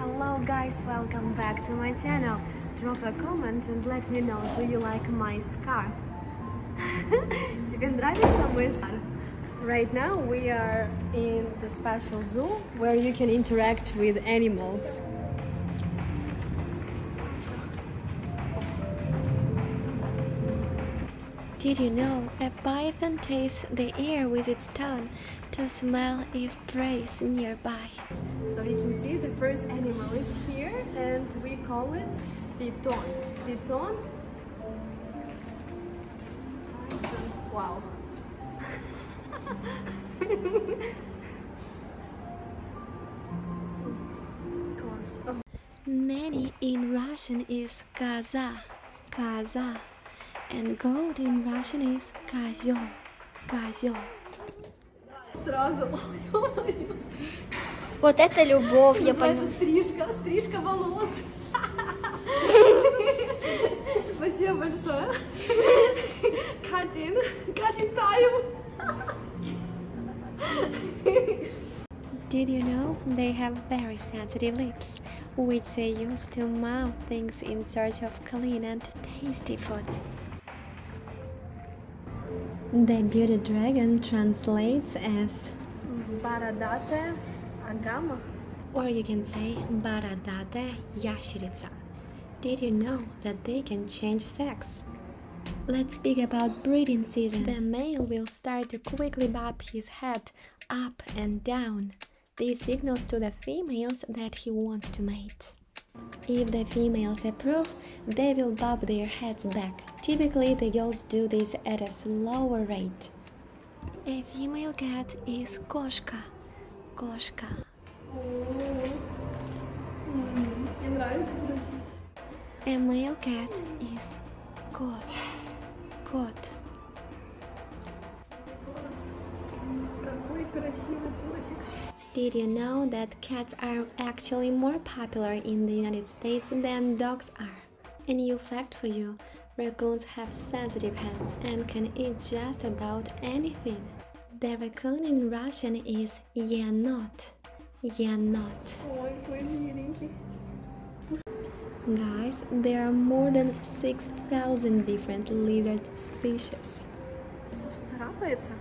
Hello guys, welcome back to my channel. Drop a comment and let me know, do you like my scarf? Тебе нравится мой шарф? Right now we are in the special zoo where you can interact with animals. Did you know a python tastes the air with its tongue to smell if prey is nearby? So you can see the first animal is here and we call it python. Python. Wow. Class. Oh. Nanny in Russian is 𝒂💂, and goat in Russian is 𒒂💂. Сразу. Вот это любовь, я поняла. Стрижка волос. Спасибо большое. Катин time. Did you know they have very sensitive lips, which they use to mouth things in search of clean and tasty food? The bearded dragon translates as �𝒂𝒂💂, or you can say бородатая ящерица. Did you know that they can change sex? Let's speak about breeding season. The male will start to quickly bob his head up and down. This signals to the females that he wants to mate. If the females approve, they will bob their heads back. Typically, the girls do this at a slower rate. A female cat is кошка. Мне нравится. A male cat is кот. Какой красивый песик. Did you know that cats are actually more popular in the United States than dogs are? A new fact for you, raccoons have sensitive heads and can eat just about anything. The raccoon in Russian is енот. Ой, какой миленький. Guys, there are more than 6,000 different lizard species. Слушай, царапается.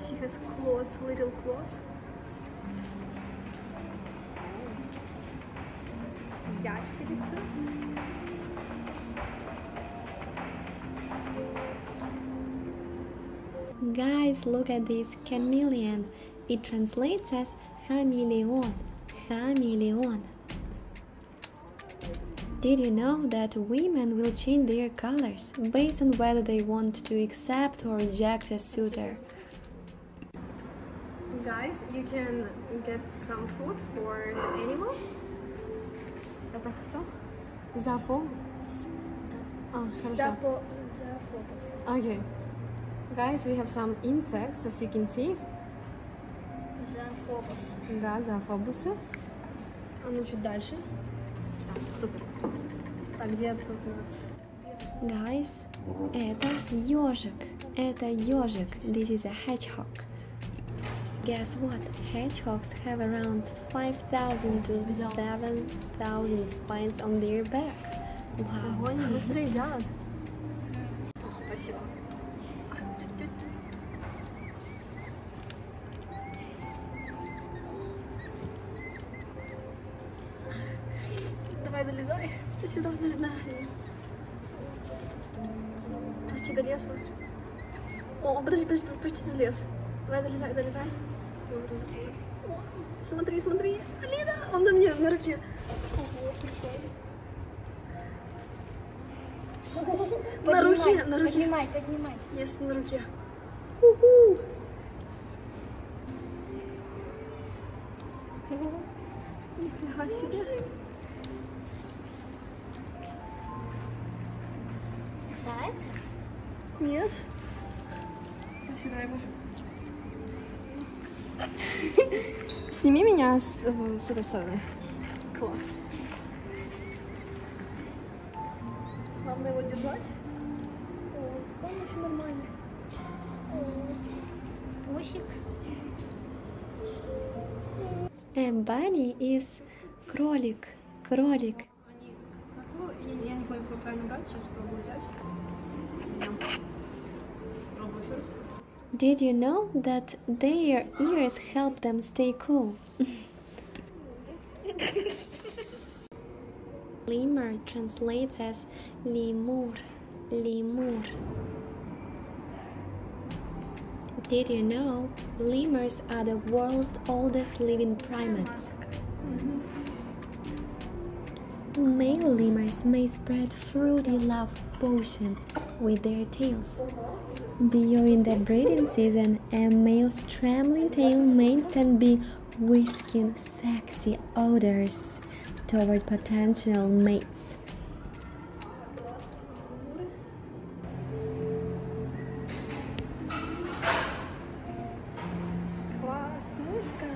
She has claws, little claws. Ящерица. Guys, look at this chameleon. It translates as chameleon. Did you know that women will change their colors based on whether they want to accept or reject a suitor? Guys, you can get some food for the animals. Это кто? Zoophobus. Хорошо. Okay. Guys, we have some insects, as you can see. Зоофобус. Да, зоофобусы. А ну чуть дальше. Супер. Так, где тут у нас? Guys, это ежик. This is a hedgehog. Guess what? Hedgehogs have around 5,000 to 7,000 spines on their back. Wow. Они быстро едят. Спасибо. Давай, залезай. Ты сюда, наверное. Почти долез. О, подожди, почти залез. Давай, залезай. О, смотри. Алина, он на мне, на руке. Ого, прикольно. На руке. Поднимай. Есть на руке. Уху. Нифига себе. Кусается? Нет. Сюда его. Сними меня с этой стороны. Класс. Главное его держать. О, такой он еще нормальный. Пусик. A bunny is кролик, кролик. Я не помню, как правильно брать. Сейчас попробую взять. Попробую еще раз. Did you know that their ears help them stay cool? Lemur translates as lemur, lemur. Did you know lemurs are the world's oldest living primates? Male lemurs may spread fruity love potions with their tails. During the breeding season, a male's trembling tail may instead be whisking sexy odors toward potential mates. Класс, мышка.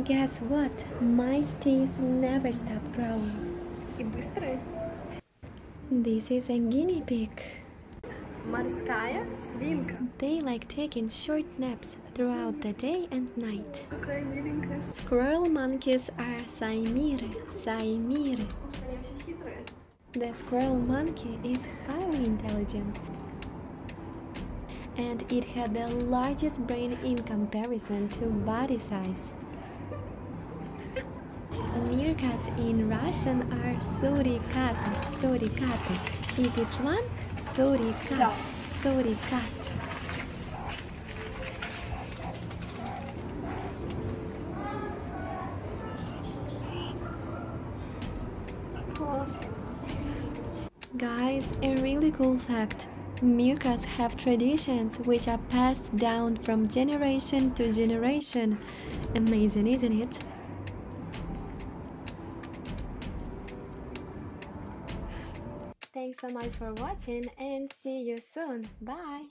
Guess what? Mice teeth never stop growing. Какие быстрые. This is a guinea pig. Морская свинка. They like taking short naps throughout the day and night. Какая миленькая. Squirrel monkeys are saimiri, saimiri. Они очень хитрые. The squirrel monkey is highly intelligent, and it had the largest brain in comparison to body size. Meerkats in Russian are сурикаты, сурикаты. If it's one, сурикат, сурикат. Класс. Guys, a really cool fact. Meerkats have traditions which are passed down from generation to generation. Amazing, isn't it? Thanks so much for watching and see you soon. Bye!